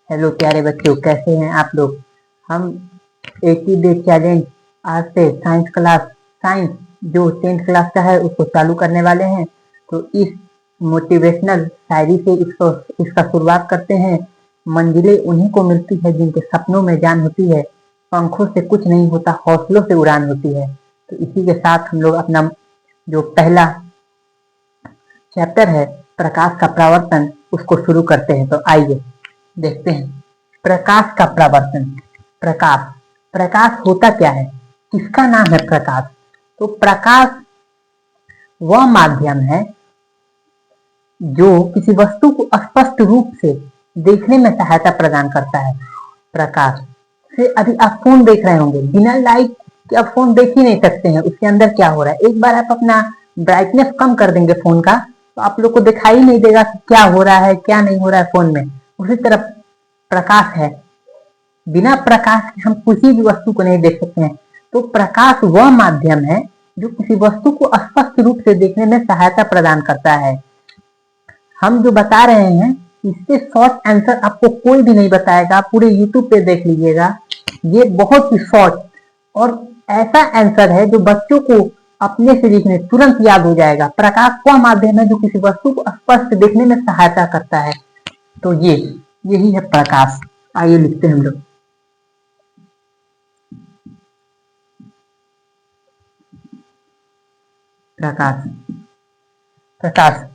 Hello प्यारे बच्चों, कैसे हैं आप लोग। हम 80 डे चैलेंज आज से साइंस जो 10th क्लास का है उसको चालू करने वाले हैं। तो इस मोटिवेशनल शायरी से इसका शुरुआत करते हैं। मंजिलें उन्हीं को मिलती है जिनके सपनों में जान होती है। पंखों से कुछ नहीं होता, हौसलों से उड़ान होती है। तो इसी के साथ हम लोग अपना जो पहला चैप्टर है प्रकाश का प्रवर्तन उसको शुरू करते हैं। तो आइए देखते हैं प्रकाश का प्रवर्तन। प्रकाश प्रकाश होता क्या है, किसका नाम है प्रकाश। तो प्रकाश वह माध्यम है जो किसी वस्तु को स्पष्ट रूप से देखने में सहायता प्रदान करता है। प्रकाश से अभी आप फोन देख रहे होंगे, बिना लाइट के आप फोन देख ही नहीं सकते हैं, उसके अंदर क्या हो रहा है। एक बार आप अपना ब्राइटनेस कम कर देंगे फोन का तो आप लोग को दिखाई नहीं देगा कि क्या हो रहा है क्या नहीं हो रहा है फोन में। उसी तरह प्रकाश है, बिना प्रकाश के हम किसी भी वस्तु को नहीं देख सकते हैं। तो प्रकाश वह माध्यम है जो किसी वस्तु को स्पष्ट रूप से देखने में सहायता प्रदान करता है। हम जो बता रहे हैं इससे शॉर्ट आंसर आपको कोई भी नहीं बताएगा, पूरे यूट्यूब पे देख लीजिएगा। ये बहुत ही शॉर्ट और ऐसा आंसर है जो बच्चों को अपने से लिखने तुरंत याद हो जाएगा। प्रकाश वह माध्यम है जो किसी वस्तु को स्पष्ट देखने में सहायता करता है। तो यही है प्रकाश। आइए लिखते हैं हम लोग। प्रकाश प्रकाश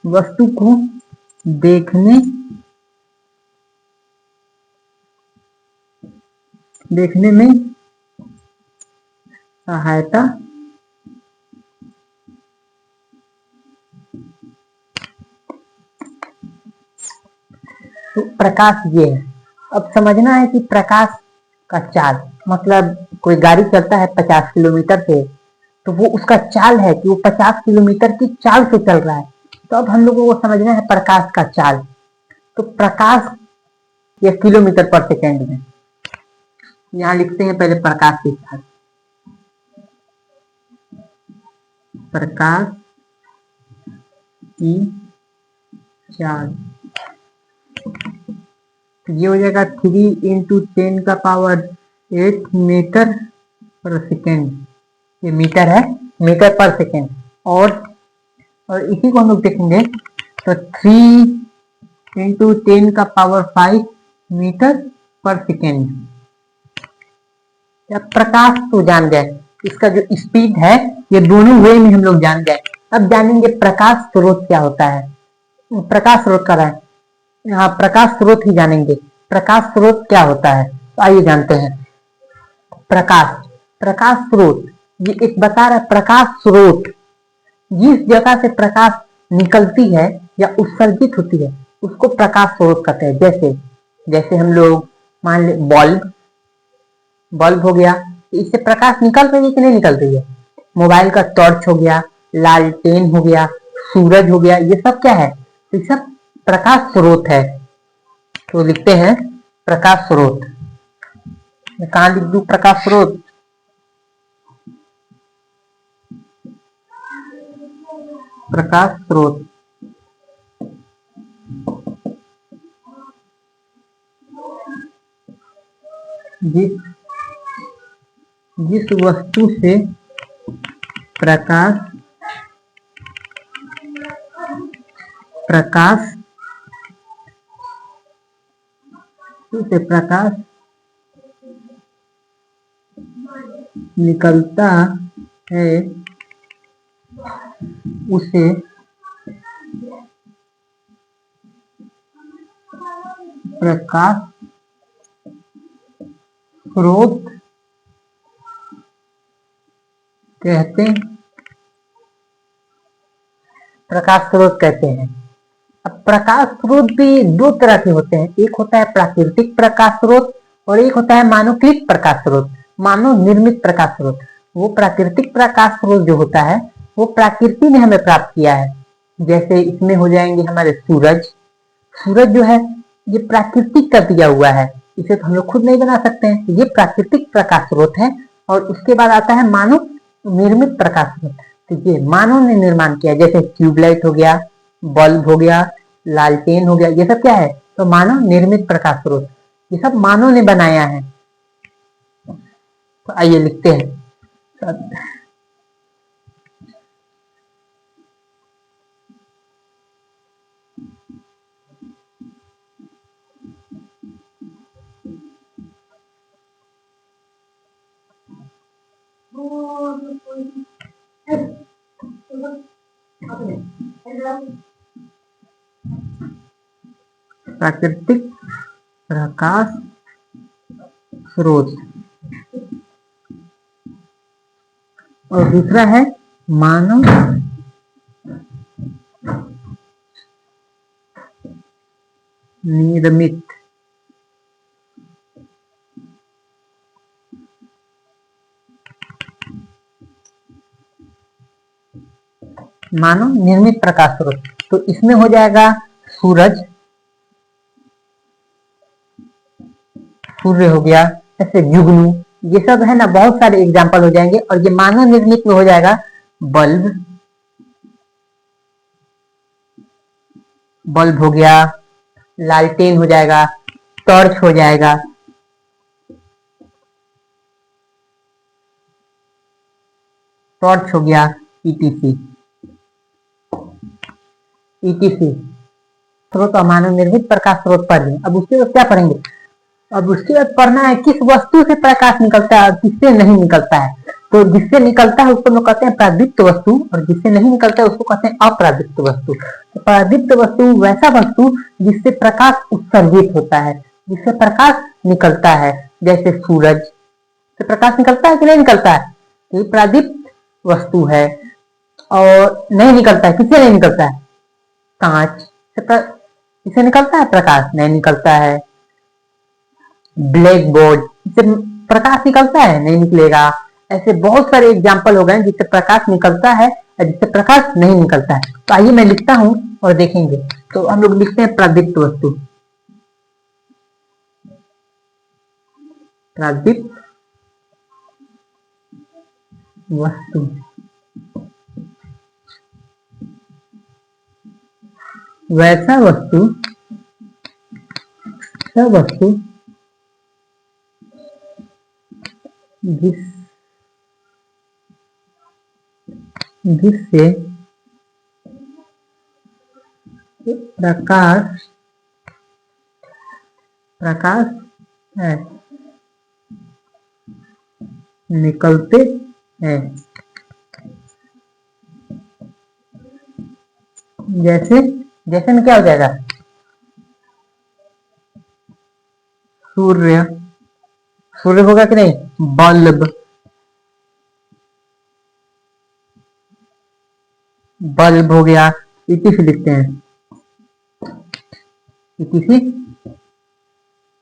वस्तु को देखने में सहायता तो प्रकाश ये है। अब समझना है कि प्रकाश का चाल मतलब कोई गाड़ी चलता है 50 किलोमीटर से, तो वो उसका चाल है कि वो 50 किलोमीटर की चाल से चल रहा है। तो अब हम लोगों को समझना है प्रकाश का चाल। तो प्रकाश ये किलोमीटर पर सेकेंड में, यहाँ लिखते हैं पहले प्रकाश के साथ। प्रकाश की चाल ये हो जाएगा 3 × 10⁸ मीटर पर सेकेंड। ये मीटर है, मीटर पर सेकेंड। और इसी को हम लोग देखेंगे तो 3 × 10⁵ मीटर पर सेकेंड। अब प्रकाश तो जान गए, इसका जो स्पीड है ये दोनों वे में हम लोग जान गए। अब जानेंगे प्रकाश स्रोत क्या होता है। प्रकाश स्रोत कर रहा है, यहाँ प्रकाश स्रोत ही जानेंगे। प्रकाश स्रोत क्या होता है तो आइए जानते हैं। प्रकाश स्रोत ये एक बता रहा है। प्रकाश स्रोत जिस जगह से प्रकाश निकलती है या उत्सर्जित होती है उसको प्रकाश स्रोत कहते हैं। जैसे हम लोग मान ले बल्ब हो गया, इससे प्रकाश निकल रही है कि नहीं निकल रही है। मोबाइल का टॉर्च हो गया, लालटेन हो गया, सूरज हो गया, ये सब क्या है, ये सब प्रकाश स्रोत है। तो लिखते हैं प्रकाश स्रोत। कहाँ लिख दूं प्रकाश स्रोत। प्रकाश स्रोत जिस वस्तु से प्रकाश निकलता है उसे प्रकाश स्रोत कहते हैं। अब प्रकाश स्रोत भी दो तरह के होते हैं। एक होता है प्राकृतिक प्रकाश स्रोत और एक होता है मानवकृत प्रकाश स्रोत, मानव निर्मित प्रकाश स्रोत। वो प्राकृतिक प्रकाश स्रोत जो होता है वो प्रकृति ने हमें प्राप्त किया है। जैसे इसमें हो जाएंगे हमारे सूरज। सूरज जो है ये प्राकृतिक का दिया हुआ है, इसे तो हम लोग खुद नहीं बना सकते हैं, ये प्राकृतिक प्रकाश स्रोत है। और उसके बाद आता है मानव निर्मित प्रकाश स्रोत, तो ये मानव ने निर्माण किया। जैसे ट्यूबलाइट हो गया, बल्ब हो गया, लालटेन हो गया, ये सब क्या है, तो मानव निर्मित प्रकाश स्रोत, ये सब मानव ने बनाया है। तो आइए लिखते हैं। प्राकृतिक प्रकाश स्रोत, और दूसरा है मानव निर्मित मानव निर्मित प्रकाश स्रोत। तो इसमें हो जाएगा सूरज, सूर्य हो गया, ऐसे जुगनू, ये सब है ना, बहुत सारे एग्जाम्पल हो जाएंगे। और ये मानव निर्मित में हो जाएगा बल्ब, बल्ब हो गया, लालटेन हो जाएगा, टॉर्च हो जाएगा, टॉर्च हो गया, ईटीसी। ईटीसी स्रोत और मानव निर्मित प्रकाश स्रोत पढ़ लें। अब उसके बाद क्या पढ़ेंगे, अब उसके बाद पढ़ना है किस वस्तु से प्रकाश निकलता है और किससे नहीं निकलता है। तो जिससे निकलता है उसको हम लोग कहते हैं प्रादीप्त वस्तु, और जिससे नहीं निकलता है उसको कहते हैं अप्रादीप्त वस्तु। तो प्रादीप्त वस्तु वैसा वस्तु जिससे प्रकाश उत्सर्जित होता है, जिससे प्रकाश निकलता है। जैसे सूरज से प्रकाश निकलता है कि नहीं निकलता है, तो ये प्रादीप्त वस्तु है। और नहीं निकलता है, किससे नहीं निकलता है, कांच से किससे निकलता है, प्रकाश नहीं निकलता है। ब्लैक बोर्ड, इससे प्रकाश निकलता है, नहीं निकलेगा। ऐसे बहुत सारे एग्जाम्पल हो गए जिससे प्रकाश निकलता है और जिससे प्रकाश नहीं निकलता है। तो आइए मैं लिखता हूं और देखेंगे। तो हम लोग लिखते हैं प्रादीप्त वस्तु, प्रादीप्त वस्तु, वैसा वस्तु, सब वस्तु जिस जिससे प्रकाश प्रकाश है निकलते हैं। जैसे जैसे में क्या हो जाएगा, सूर्य, सूर्य होगा कि नहीं, बल्ब, बल्ब हो गया, ईटीसी लिखते हैं, ईटीसी,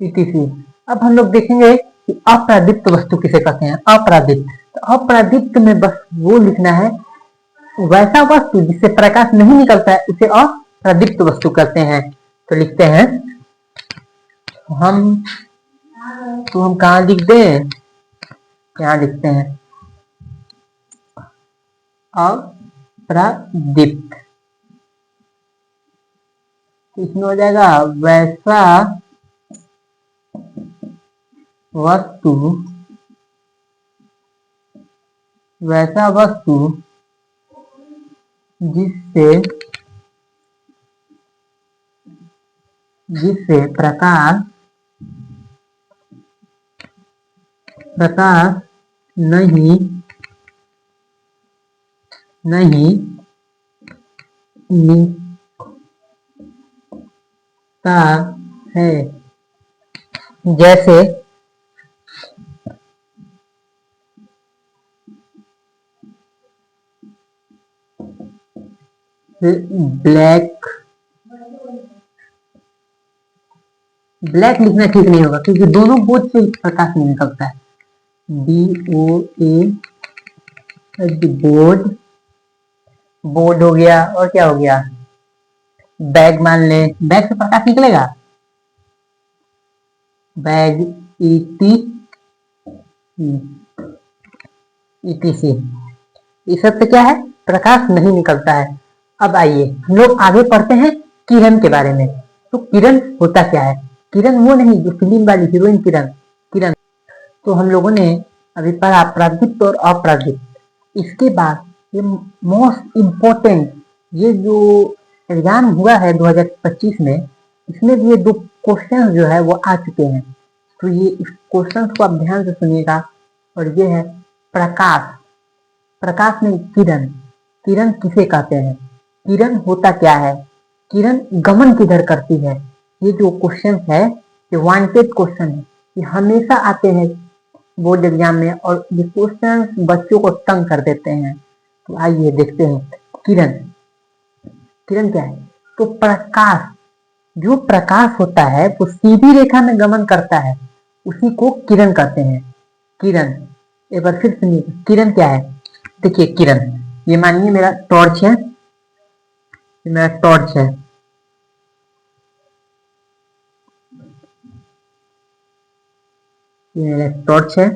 ईटीसी। अब हम लोग देखेंगे कि अप्रादीप्त वस्तु किसे कहते हैं, अप्रादीप्त। तो अप्रादीप्त में बस वो लिखना है, वैसा वस्तु जिससे प्रकाश नहीं निकलता है उसे अप्रादीप्त वस्तु कहते हैं। तो लिखते हैं हम, तो हम कहाँ लिख दें, यहाँ लिखते हैं अप्रादीप्त। इसमें हो जाएगा वैसा वस्तु, वैसा वस्तु जिससे जिससे प्रकाश प्रकाश नहीं नहीं निकलता है। जैसे ब्लैक ब्लैक लिखना ठीक नहीं होगा क्योंकि दोनों बोर्ड से प्रकाश नहीं निकलता है। BOA बोर्ड, बोर्ड हो गया और क्या हो गया, बैग मान ले, बैग से प्रकाश निकलेगा, बैग ET ETC, इस सब से क्या है, प्रकाश नहीं निकलता है। अब आइए हम लोग आगे पढ़ते हैं किरण के बारे में। तो किरण होता क्या है, किरण वो नहीं जो फिल्म वाली हीरोइन किरण, किरण। तो हम लोगों ने अभी पढ़ा प्रादीप्त और अपराजित। इसके बाद ये मोस्ट इम्पोर्टेंट, ये जो एग्जाम हुआ है 2025 में, इसमें भी ये दो क्वेश्चन जो है वो आ चुके हैं। तो ये इस क्वेश्चन को आप ध्यान से सुनिएगा। और ये है प्रकाश, प्रकाश नहीं किरण, किरण किसे कहते हैं, किरण होता क्या है, किरण गमन किधर करती है। ये जो क्वेश्चन है ये वांटेड क्वेश्चन है, ये हमेशा आते हैं बोर्ड एग्जाम में और ये क्वेश्चन बच्चों को तंग कर देते हैं। तो आइए देखते हैं किरण, किरण क्या है। तो प्रकाश, जो प्रकाश होता है वो सीधी रेखा में गमन करता है, उसी को किरण कहते हैं। किरण, एक बार फिर सुनिए किरण क्या है। देखिए किरण, ये मानिए मेरा टॉर्च है, ये मेरा टॉर्च है, ये मेरा टॉर्च है,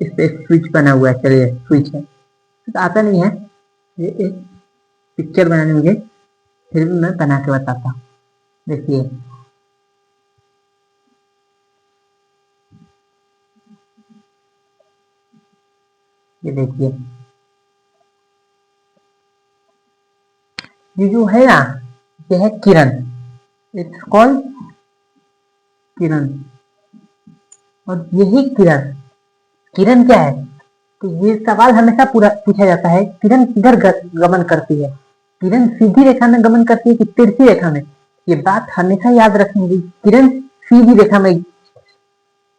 इस पे स्विच बना हुआ है, चलिए स्विच है, तो आता नहीं है, ये एक पिक्चर बनाने मुझे, फिर भी मैं बना के बताता हूँ। देखिए ये देखिए, ये जो है ना, ये है किरण, इट्स कॉल्ड किरण। और यही किरण, किरण क्या है, तो ये सवाल हमेशा पूरा पूछा जाता है, किरण किधर गमन करती है, किरण सीधी रेखा में गमन करती है कि तिरछी रेखा में। ये बात हमेशा याद रखेंगे, किरण सीधी रेखा में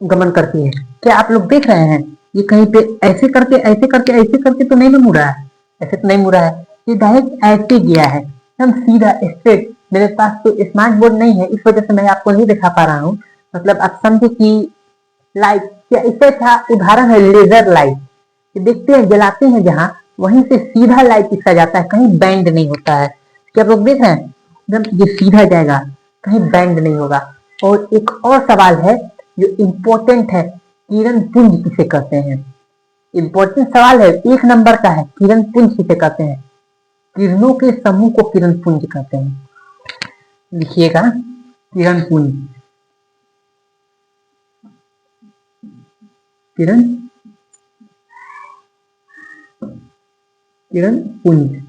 गमन करती है। क्या आप लोग देख रहे हैं, ये कहीं पे ऐसे करके ऐसे करके ऐसे करके तो नहीं मुड़ा है, ऐसे तो नहीं मुड़ा है, ये डायरेक्ट ऐसे गया है एकदम सीधा स्ट्रेट। मेरे पास तो स्मार्ट बोर्ड नहीं है, इस वजह से मैं आपको नहीं दिखा पा रहा हूँ। मतलब आप समझे कि लाइट या इससे था उदाहरण है लेजर लाइट, ये देखते हैं जलाते हैं जहाँ, वहीं से सीधा लाइट इसका जाता है, कहीं बैंड नहीं होता है। क्या आप लोग देख रहे हैं, एकदम ये सीधा जाएगा, कहीं बैंड नहीं होगा। और एक और सवाल है जो इम्पोर्टेंट है, किरण पुंज किसे कहते हैं, इम्पोर्टेंट सवाल है, 1 नंबर का है, किरण पुंज किसे कहते हैं, किरणों के समूह को किरण पुंज कहते हैं। लिखिएगा किरण पुंज, किरण, किरण पुंज,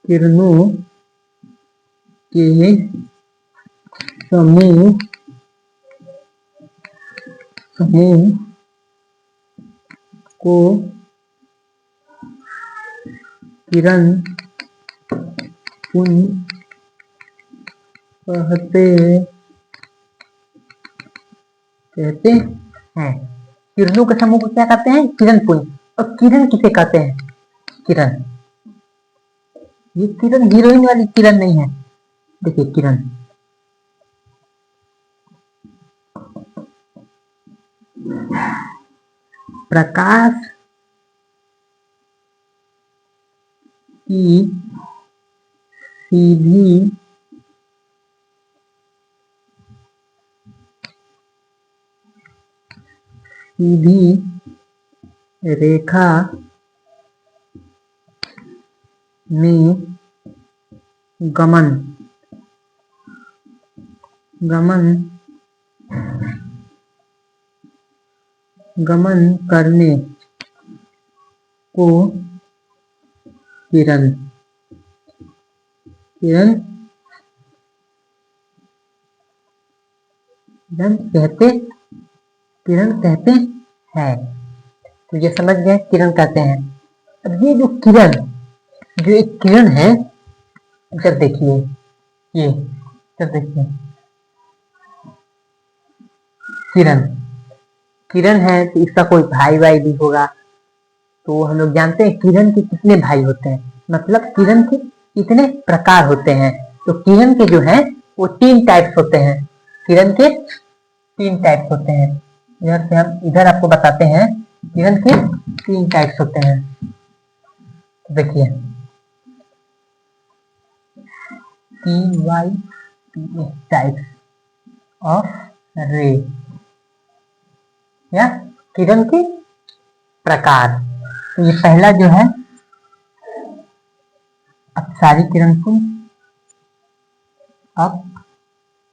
किरणों के समूह, समूह को किरण पुंज कहते हैं। किरणों के समूह को क्या कहते हैं, किरण पुंज। और किरण किसे कहते हैं, किरण, ये किरण हीरोइन वाली किरण नहीं है। देखिए किरण, प्रकाश की सीधी सीधी रेखा में गमन, गमन, गमन करने को किरण, किरण, किरण कहते, किरण कहते हैं। तो ये समझ गए किरण कहते हैं। अब ये जो किरण, जो एक किरण है, इधर देखिए, ये इधर देखिए, किरण, किरण है तो इसका कोई भाई भाई भी होगा। तो हम लोग जानते हैं किरण के कितने भाई होते हैं, मतलब किरण के इतने प्रकार होते हैं। तो किरण के जो है वो 3 टाइप्स होते हैं। किरण के 3 टाइप्स होते हैं। इधर से हम इधर आपको बताते हैं किरण के 3 टाइप्स होते हैं। देखिए टाइप्स ऑफ रे या किरण के प्रकार। तो ये पहला जो है अपसारी किरण पुंज, अपसारी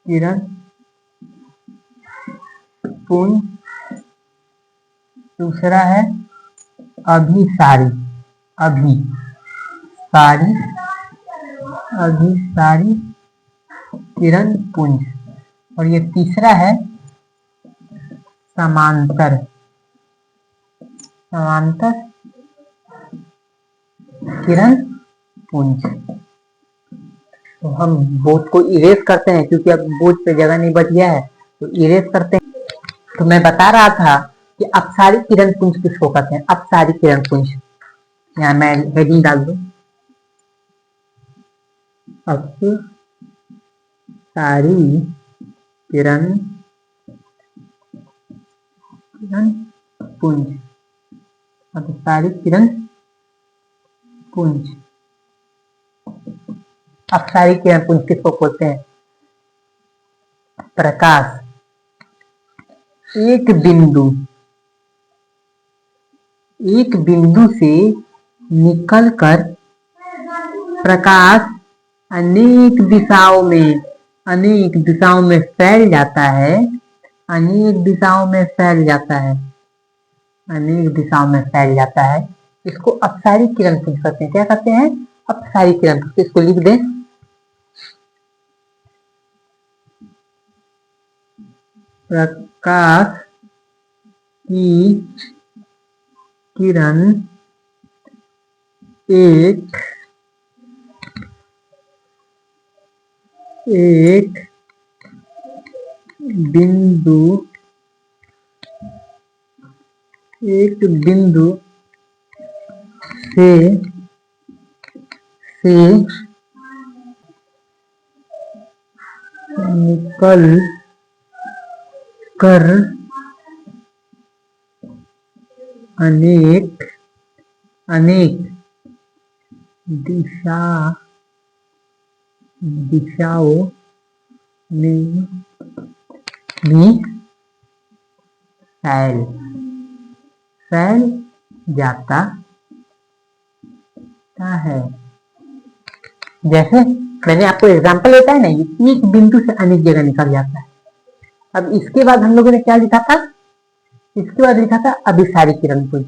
किरण पुंज। दूसरा है अभिसारी अभिसारी अभिसारी किरण पुंज। और ये तीसरा है समांतर समांतर किरण पुंज। तो हम बोर्ड को इरेज करते हैं क्योंकि अब बोर्ड पे जगह नहीं बच गया है, तो इरेज करते हैं। तो मैं बता रहा था कि अपसारी किरण पुंज किसको कहते हैं। अपसारी किरण पुंज, यहाँ मैं हेडिंग डाल दूं, अपसारी किरण पुंज, अपसारी किरण पुंज। अपसारी किरण पुंज किसको बोलते हैं। प्रकाश एक बिंदु से निकलकर प्रकाश अनेक दिशाओं में फैल जाता है। इसको अपसारी किरण पुंज कहते हैं। क्या कहते हैं। अपसारी किरण पुंज। इसको लिख दें, प्रकाश की किरण एक बिंदु से निकल कर अनेक दिशाओं में भी फैल जाता है। जैसे मैंने आपको एग्जांपल देता है ना, एक बिंदु से अनेक जगह निकल जाता है। अब इसके बाद हम लोगों ने क्या लिखा था। इसके बाद लिखा था अभिसारी किरण पुंज।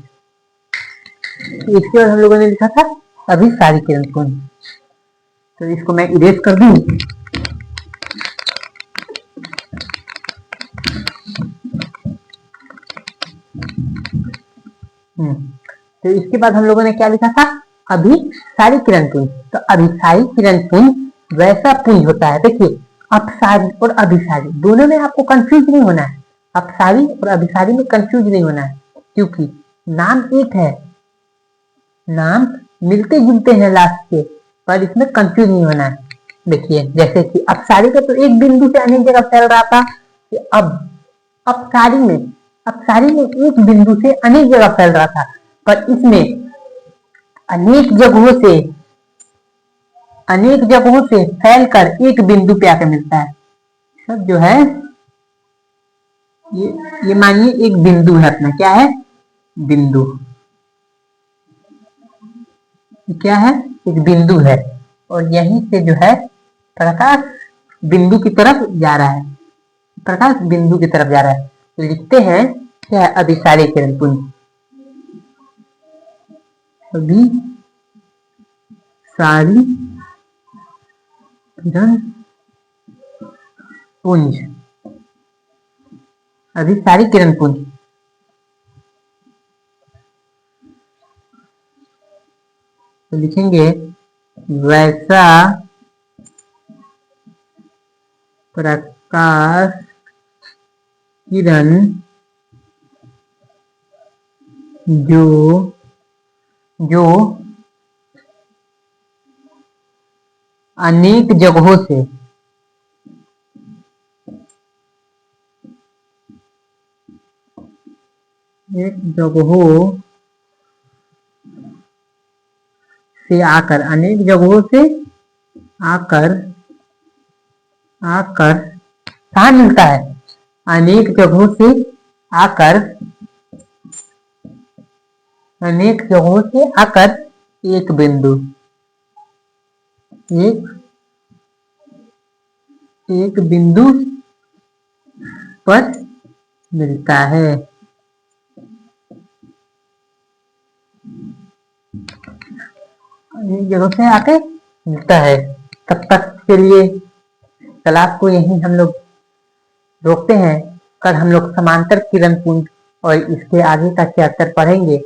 इसके बाद हम लोगों ने लिखा था अभिसारी किरण पुंज। तो इसको मैं इरेज कर दूं। तो इसके बाद हम लोगों ने क्या लिखा था। अभिसारी किरण पुंज। तो अभिसारी किरण पुंज वैसा पुंज होता है। देखिए अपसारी और अभिसारी दोनों में आपको कंफ्यूज नहीं होना है। अपसारी और अभिसारी में कंफ्यूज नहीं होना है, क्योंकि नाम एक है, नाम मिलते जुलते हैं लास्ट के, पर इसमें कंफ्यूज नहीं होना है। देखिए जैसे कि अपसारी का तो एक बिंदु से अनेक जगह फैल रहा था, अब अपसारी में एक बिंदु से अनेक जगह फैल रहा था, पर इसमें अनेक जगहों से फैलकर एक बिंदु पे आकर मिलता है। सब जो है ये मानिए एक बिंदु है अपना। क्या है। बिंदु। क्या है। एक बिंदु है और यहीं से जो है प्रकाश बिंदु की तरफ जा रहा है। तो लिखते हैं क्या है। अभिसारी किरण पुंज। अभिसारी किरण पुंज। अभिसारी किरण पुंज। तो लिखेंगे वैसा प्रकाश किरण जो जो अनेक जगहों से एक जगहों से आकर अनेक जगहों से आकर आकर कहाँ मिलता है? अनेक जगहों से आकर अनेक जगहों से आकर एक बिंदु एक एक बिंदु पर मिलता है। अनेक जगहों से आके मिलता है। तब तक के लिए क्लास को यहीं हम लोग रोकते हैं। कल हम लोग समांतर किरण पुंज और इसके आगे का चैप्टर पढ़ेंगे।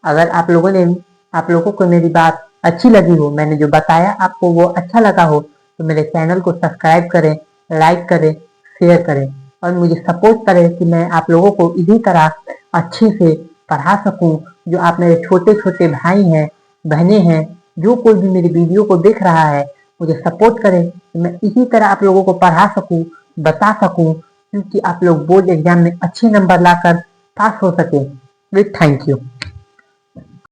अगर आप लोगों को मेरी बात अच्छी लगी हो, मैंने जो बताया आपको वो अच्छा लगा हो, तो मेरे चैनल को सब्सक्राइब करें, लाइक करें, शेयर करें और मुझे सपोर्ट करें कि मैं आप लोगों को इसी तरह अच्छे से पढ़ा सकूं। जो आप मेरे छोटे छोटे भाई हैं, बहनें हैं, जो कोई भी मेरी वीडियो को देख रहा है, मुझे सपोर्ट करें कि मैं इसी तरह आप लोगों को पढ़ा सकूं, बता सकूं, क्योंकि आप लोग बोर्ड एग्जाम में अच्छे नंबर लाकर पास हो सके। Thank you.